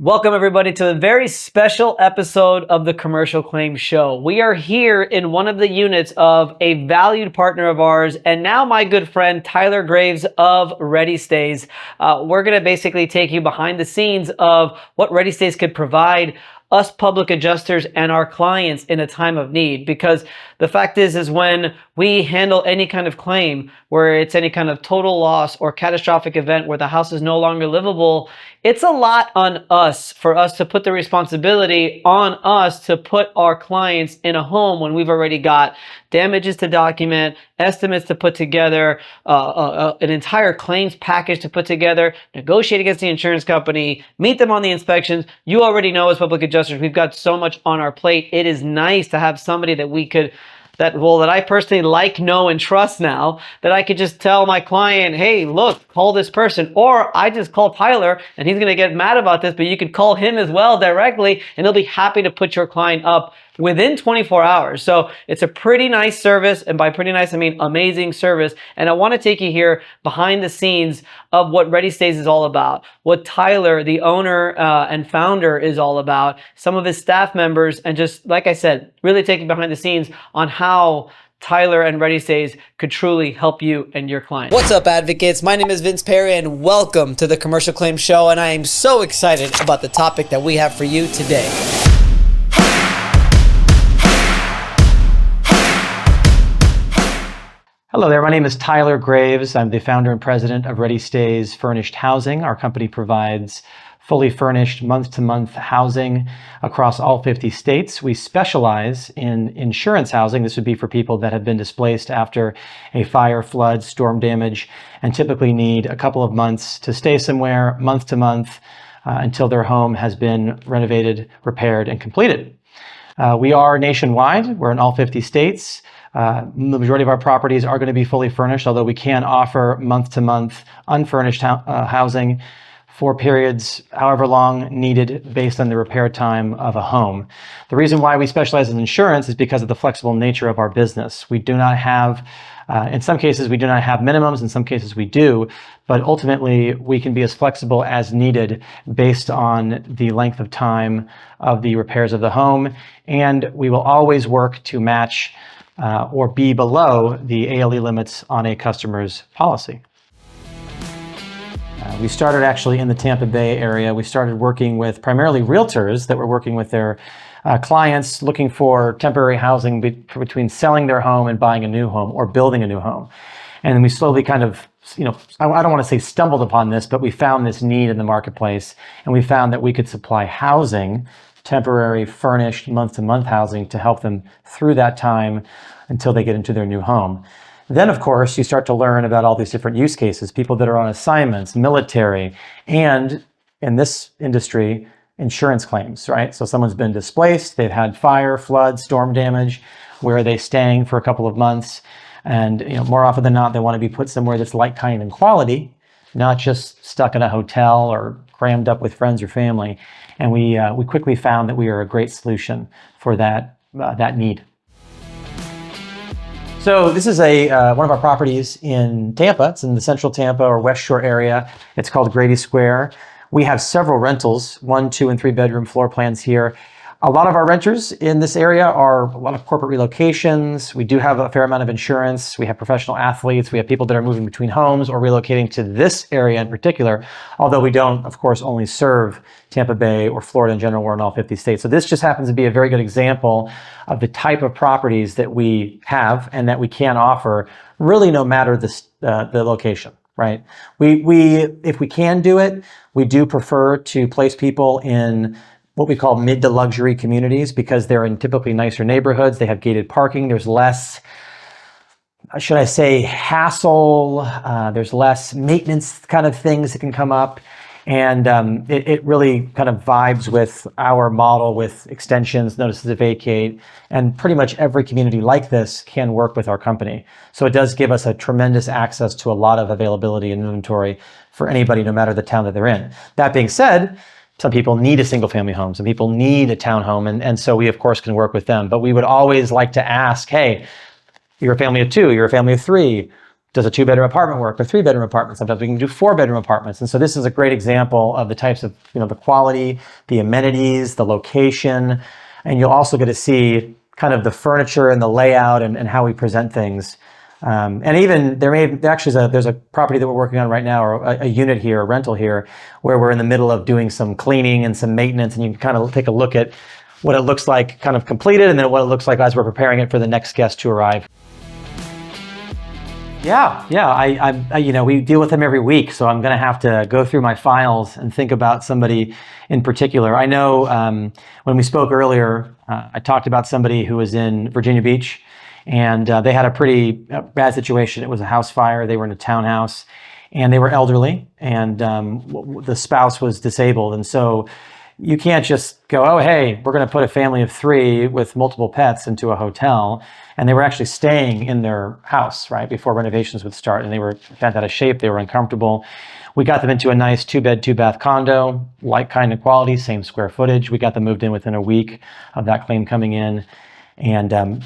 Welcome everybody to a very special episode of the Commercial Claims Show. We are here in one of the units of a valued partner of ours and now my good friend Tyler Graves of Ready Stays. We're going to basically take you behind the scenes of what Ready Stays could provide us public adjusters and our clients in a time of need, because the fact is when we handle any kind of claim where it's any kind of total loss or catastrophic event where the house is no longer livable, it's a lot on us for us to put the responsibility on us to put our clients in a home when we've already got damages to document, estimates to put together, an entire claims package to put together, negotiate against the insurance company, meet them on the inspections. You already know as public adjusters, we've got so much on our plate. It is nice to have somebody that we could that I personally like, know, and trust now, that I could just tell my client, hey, look, call this person. Or I just call Tyler and he's going to get mad about this, but you could call him as well directly and he'll be happy to put your client up within 24 hours. So it's a pretty nice service. And by pretty nice, I mean amazing service. And I want to take you here behind the scenes of what Ready Stays is all about, what Tyler, the owner and founder, is all about, some of his staff members, and just, like I said, really take you behind the scenes on how Tyler and Ready Stays could truly help you and your clients. What's up, advocates? My name is Vince Perry and welcome to the Commercial Claims Show. And I am so excited about the topic that we have for you today. Hello there, my name is Tyler Graves. I'm the founder and president of Ready Stays Furnished Housing. Our company provides fully furnished month-to-month housing across all 50 states. We specialize in insurance housing. This would be for people that have been displaced after a fire, flood, storm damage, and typically need a couple of months to stay somewhere month to month until their home has been renovated, repaired, and completed. We are nationwide. We're in all 50 states. The majority of our properties are going to be fully furnished, although we can offer month-to-month unfurnished housing for periods however long needed based on the repair time of a home. The reason why we specialize in insurance is because of the flexible nature of our business. We do not have, in some cases, we do not have minimums. In some cases, we do. But ultimately, we can be as flexible as needed based on the length of time of the repairs of the home. And we will always work to match or be below the ALE limits on a customer's policy. We started actually in the Tampa Bay area. We started working with primarily realtors that were working with their clients looking for temporary housing between selling their home and buying a new home or building a new home. And then we slowly kind of, I don't want to say stumbled upon this, but we found this need in the marketplace, and we found that we could supply housing, temporary furnished month-to-month housing, to help them through that time until they get into their new home. Then, of course, you start to learn about all these different use cases, people that are on assignments, military, and in this industry, insurance claims, right? So someone's been displaced, they've had fire, flood, storm damage. Where are they staying for a couple of months? And more often than not, they want to be put somewhere that's like, kind, and quality, not just stuck in a hotel or crammed up with friends or family. And we quickly found that we are a great solution for that need. So this is one of our properties in Tampa. It's in the central Tampa or West Shore area. It's called Grady Square. We have several rentals, 1, 2, and 3 bedroom floor plans here. A lot of our renters in this area are a lot of corporate relocations. We do have a fair amount of insurance. We have professional athletes. We have people that are moving between homes or relocating to this area in particular, although we don't, of course, only serve Tampa Bay or Florida in general. We're in all 50 states. So this just happens to be a very good example of the type of properties that we have and that we can offer, really no matter the location, right? If we can do it, we do prefer to place people in what we call mid to luxury communities, because they're in typically nicer neighborhoods. They have gated parking. There's less, should I say, hassle. There's less maintenance kind of things that can come up. And it really kind of vibes with our model with extensions, notices to vacate, and pretty much every community like this can work with our company. So it does give us a tremendous access to a lot of availability and inventory for anybody, no matter the town that they're in. That being said, some people need a single family home. Some people need a townhome. And so we, of course, can work with them. But we would always like to ask, hey, you're a family of 2, you're a family of 3. does a 2-bedroom apartment work or 3-bedroom apartment? Sometimes we can do 4-bedroom apartments. And so this is a great example of the types of, the quality, the amenities, the location, and you'll also get to see kind of the furniture and the layout and how we present things. And even there's a property that we're working on right now, or a unit here, a rental here, where we're in the middle of doing some cleaning and some maintenance, and you can kind of take a look at what it looks like kind of completed, and then what it looks like as we're preparing it for the next guest to arrive. Yeah, we deal with them every week, so I'm going to have to go through my files and think about somebody in particular. I know when we spoke earlier, I talked about somebody who was in Virginia Beach, and they had a pretty bad situation. It was a house fire. They were in a townhouse, and they were elderly, and the spouse was disabled, and so you can't just go, oh, hey, we're going to put a family of 3 with multiple pets into a hotel. And they were actually staying in their house, right, before renovations would start. And they were bent out of shape. They were uncomfortable. We got them into a nice 2-bed, 2-bath condo, like kind of quality, same square footage. We got them moved in within a week of that claim coming in. And,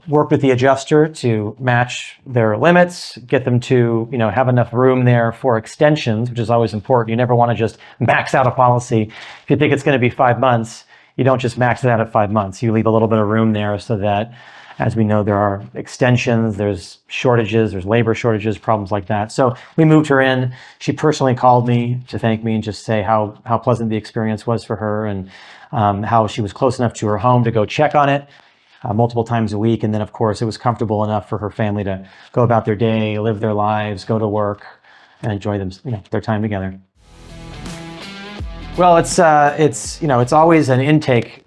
worked with the adjuster to match their limits, get them to, have enough room there for extensions, which is always important. You never want to just max out a policy. If you think it's going to be 5 months, you don't just max it out at 5 months. You leave a little bit of room there so that, as we know, there are extensions, there's shortages, there's labor shortages, problems like that. So we moved her in. She personally called me to thank me and just say how pleasant the experience was for her, and how she was close enough to her home to go check on it multiple times a week. And then, of course, it was comfortable enough for her family to go about their day, live their lives, go to work, and enjoy their time together. Well, it's always an intake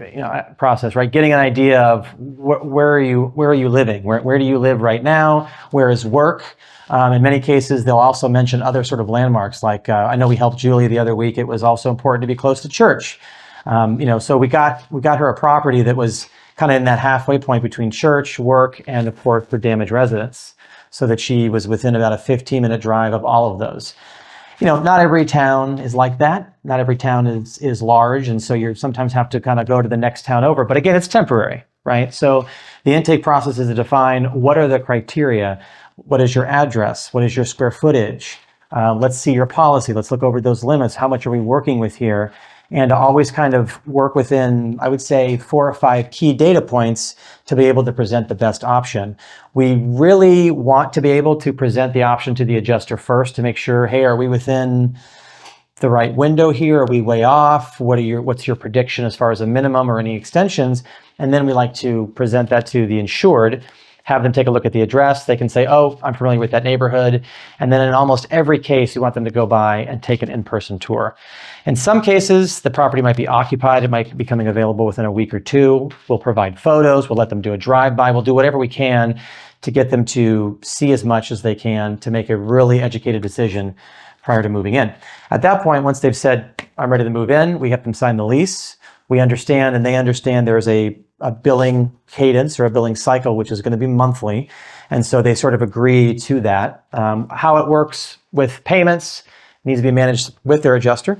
process, right? Getting an idea of where are you living? Where do you live right now? Where is work? In many cases, they'll also mention other sort of landmarks. Like I know we helped Julie the other week. It was also important to be close to church. So we got her a property that was kind of in that halfway point between church, work, and of course for damaged residents, so that she was within about a 15-minute drive of all of those. Not every town is like that. Not every town is large, and so you sometimes have to kind of go to the next town over. But again, it's temporary, right? So the intake process is to define what are the criteria. What is your address? What is your square footage? Let's see your policy. Let's look over those limits. How much are we working with here? And to always kind of work within, I would say, 4 or 5 key data points to be able to present the best option. We really want to be able to present the option to the adjuster first to make sure, hey, are we within the right window here? Are we way off? What's your prediction as far as a minimum or any extensions? And then we like to present that to the insured, have them take a look at the address. They can say, oh, I'm familiar with that neighborhood. And then in almost every case, we want them to go by and take an in-person tour. In some cases, the property might be occupied. It might be becoming available within a week or 2. We'll provide photos. We'll let them do a drive-by. We'll do whatever we can to get them to see as much as they can to make a really educated decision prior to moving in. At that point, once they've said, I'm ready to move in, we have them sign the lease. We understand, and they understand there's a billing cadence or a billing cycle, which is going to be monthly. And so they sort of agree to that. How it works with payments needs to be managed with their adjuster.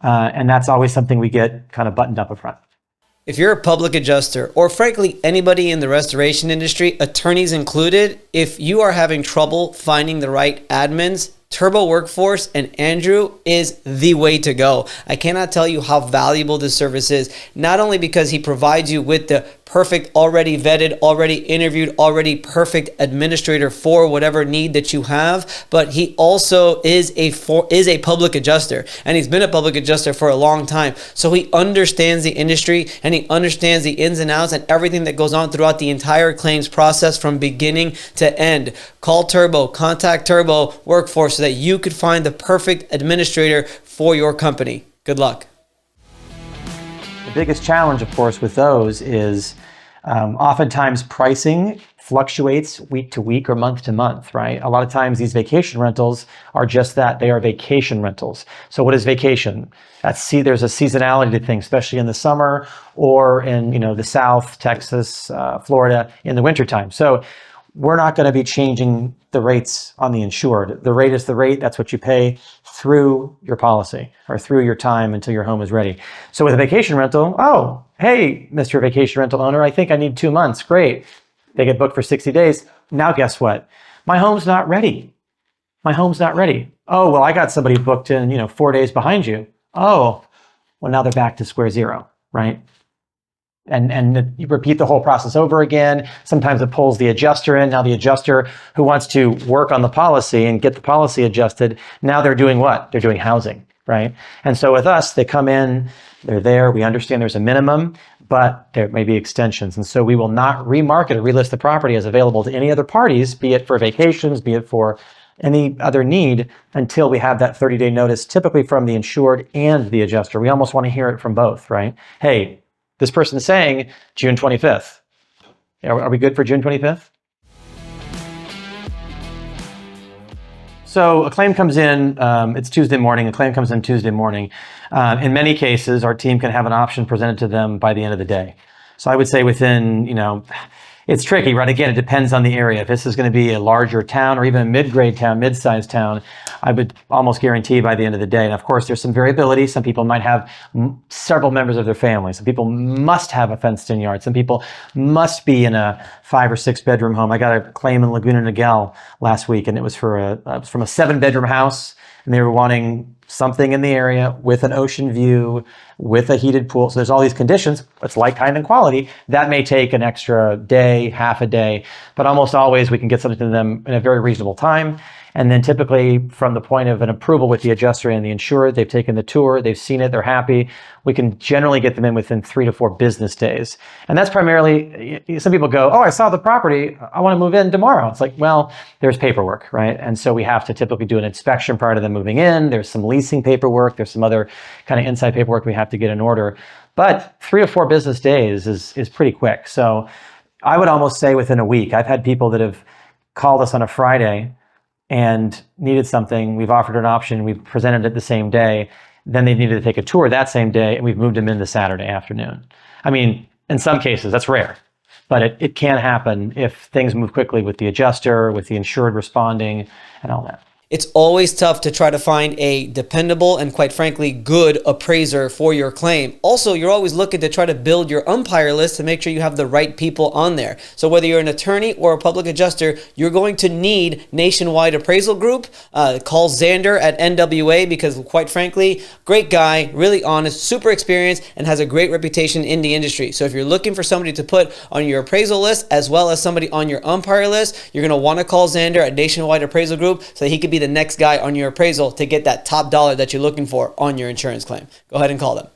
And that's always something we get kind of buttoned up up front. If you're a public adjuster, or frankly, anybody in the restoration industry, attorneys included, if you are having trouble finding the right admins, Turbo Workforce and Andrew is the way to go. I cannot tell you how valuable this service is, not only because he provides you with the perfect, already vetted, already interviewed, already perfect administrator for whatever need that you have, but he also is a public adjuster, and he's been a public adjuster for a long time. So he understands the industry, and he understands the ins and outs and everything that goes on throughout the entire claims process from beginning to end. Call Turbo, contact Turbo Workforce so that you could find the perfect administrator for your company. Good luck. The biggest challenge, of course, with those is oftentimes pricing fluctuates week to week or month to month, right? A lot of times these vacation rentals are just that. They are vacation rentals. So what is vacation? There's a seasonality to things, especially in the summer or in the South, Texas, Florida in the wintertime. So we're not going to be changing the rates on the insured. The rate is the rate. That's what you pay through your policy or through your time until your home is ready. So with a vacation rental, oh, hey, Mr. Vacation Rental owner, I think I need 2 months. Great. They get booked for 60 days. Now, guess what? My home's not ready. My home's not ready. Oh, well, I got somebody booked in, 4 days behind you. Oh, well, now they're back to square zero, right? And you repeat the whole process over again. Sometimes it pulls the adjuster in. Now the adjuster who wants to work on the policy and get the policy adjusted, now they're doing what? They're doing housing, right? And so with us, they come in, they're there. We understand there's a minimum, but there may be extensions. And so we will not remarket or relist the property as available to any other parties, be it for vacations, be it for any other need, until we have that 30-day notice, typically from the insured and the adjuster. We almost want to hear it from both, right? Hey, this person is saying June 25th. Are we good for June 25th? So a claim comes in, it's Tuesday morning, a claim comes in Tuesday morning. In many cases, our team can have an option presented to them by the end of the day. So I would say within, it's tricky, right? Again, it depends on the area. If this is going to be a larger town or even a mid-grade town, mid-sized town, I would almost guarantee by the end of the day. And of course, there's some variability. Some people might have several members of their family. Some people must have a fenced-in yard. Some people must be in a 5 or 6 bedroom home. I got a claim in Laguna Niguel last week, and it was from a 7-bedroom house, and they were wanting something in the area with an ocean view, with a heated pool. So there's all these conditions. It's like, kind, and quality. That may take an extra day, half a day, but almost always we can get something to them in a very reasonable time. And then typically from the point of an approval with the adjuster and the insured, they've taken the tour, they've seen it, they're happy. We can generally get them in within 3 to 4 business days. And that's primarily, some people go, oh, I saw the property, I want to move in tomorrow. It's like, well, there's paperwork, right? And so we have to typically do an inspection prior to them moving in. There's some leasing paperwork. There's some other kind of inside paperwork we have to get in order. But 3 to 4 business days is pretty quick. So I would almost say within a week. I've had people that have called us on a Friday and needed something. We've offered an option. We've presented it the same day. Then they needed to take a tour that same day, and we've moved them into Saturday afternoon. I mean, in some cases, that's rare, but it can happen if things move quickly with the adjuster, with the insured responding, and all that. It's always tough to try to find a dependable and, quite frankly, good appraiser for your claim. Also, you're always looking to try to build your umpire list to make sure you have the right people on there. So whether you're an attorney or a public adjuster, you're going to need Nationwide Appraisal Group. Call Xander at NWA because, quite frankly, great guy, really honest, super experienced, and has a great reputation in the industry. So if you're looking for somebody to put on your appraisal list as well as somebody on your umpire list, you're going to want to call Xander at Nationwide Appraisal Group so that he could be the next guy on your appraisal to get that top dollar that you're looking for on your insurance claim. Go ahead and call them.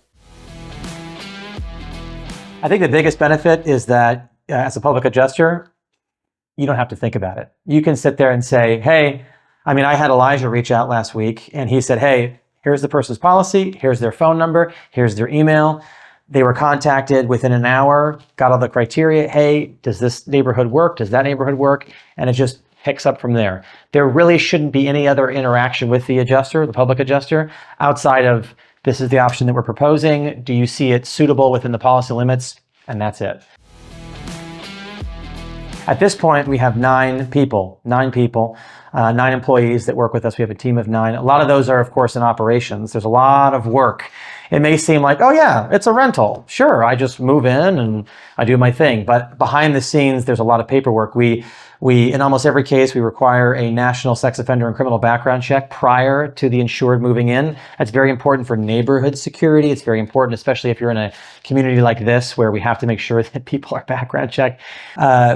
I think the biggest benefit is that as a public adjuster, you don't have to think about it. You can sit there and say, hey, I had Elijah reach out last week and he said, hey, here's the person's policy, here's their phone number, here's their email. They were contacted within an hour, got all the criteria. Hey, does this neighborhood work? Does that neighborhood work? And it just picks up from there. There really shouldn't be any other interaction with the adjuster, the public adjuster, outside of this is the option that we're proposing. Do you see it suitable within the policy limits? And that's it. At this point, we have 9 employees that work with us. We have a team of 9. A lot of those are, of course, in operations. There's a lot of work. It may seem like, oh yeah, it's a rental. Sure, I just move in and I do my thing. But behind the scenes, there's a lot of paperwork. We in almost every case, we require a national sex offender and criminal background check prior to the insured moving in. That's very important for neighborhood security. It's very important, especially if you're in a community like this where we have to make sure that people are background checked.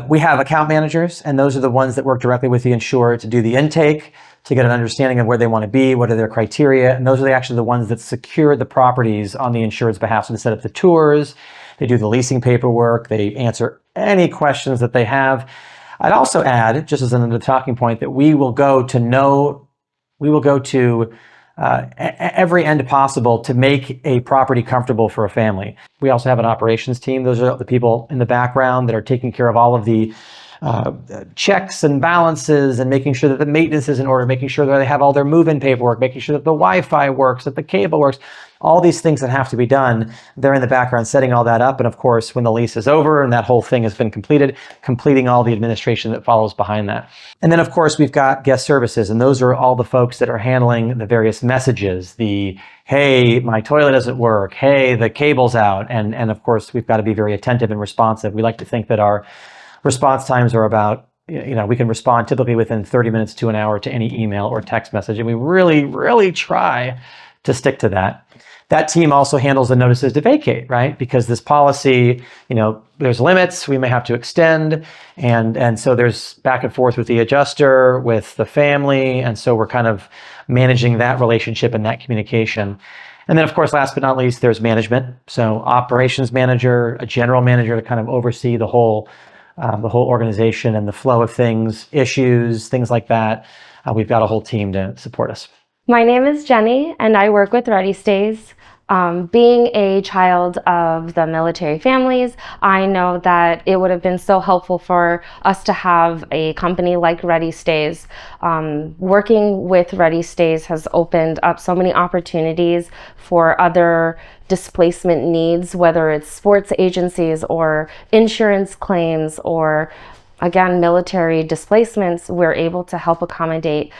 We have account managers, and those are the ones that work directly with the insured to do the intake, to get an understanding of where they want to be, what are their criteria, and those are actually the ones that secure the properties on the insured's behalf. So they set up the tours, they do the leasing paperwork, they answer any questions that they have. I'd also add, just as another talking point, that we will go to every end possible to make a property comfortable for a family. We also have an operations team. Those are the people in the background that are taking care of all of the checks and balances and making sure that the maintenance is in order, making sure that they have all their move-in paperwork, making sure that the Wi-Fi works, that the cable works, all these things that have to be done. They're in the background setting all that up. And of course, when the lease is over and that whole thing has been completed, completing all the administration that follows behind that. And then of course, we've got guest services, and those are all the folks that are handling the various messages, the, hey, my toilet doesn't work, hey, the cable's out. And of course, we've got to be very attentive and responsive. We like to think that our response times are about we can respond typically within 30 minutes to an hour to any email or text message. And we really, really try to stick to that. That team also handles the notices to vacate, right? Because this policy, there's limits we may have to extend. And so there's back and forth with the adjuster, with the family. And so we're kind of managing that relationship and that communication. And then, of course, last but not least, there's management. So operations manager, a general manager to kind of oversee the whole organization and the flow of things, issues, things like that. We've got a whole team to support us. My name is Jenny, and I work with Ready Stays. Being a child of the military families, I know that it would have been so helpful for us to have a company like Ready Stays. Working with Ready Stays has opened up so many opportunities for other displacement needs, whether it's sports agencies or insurance claims or, again, military displacements. We're able to help accommodate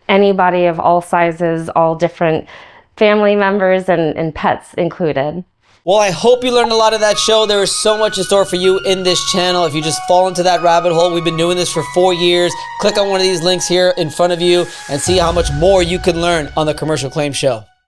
anybody of all sizes, all different family members and pets included. Well, I hope you learned a lot of that show. There is so much in store for you in this channel. If you just fall into that rabbit hole, we've been doing this for 4 years. Click on one of these links here in front of you and see how much more you can learn on the Commercial Claims Show.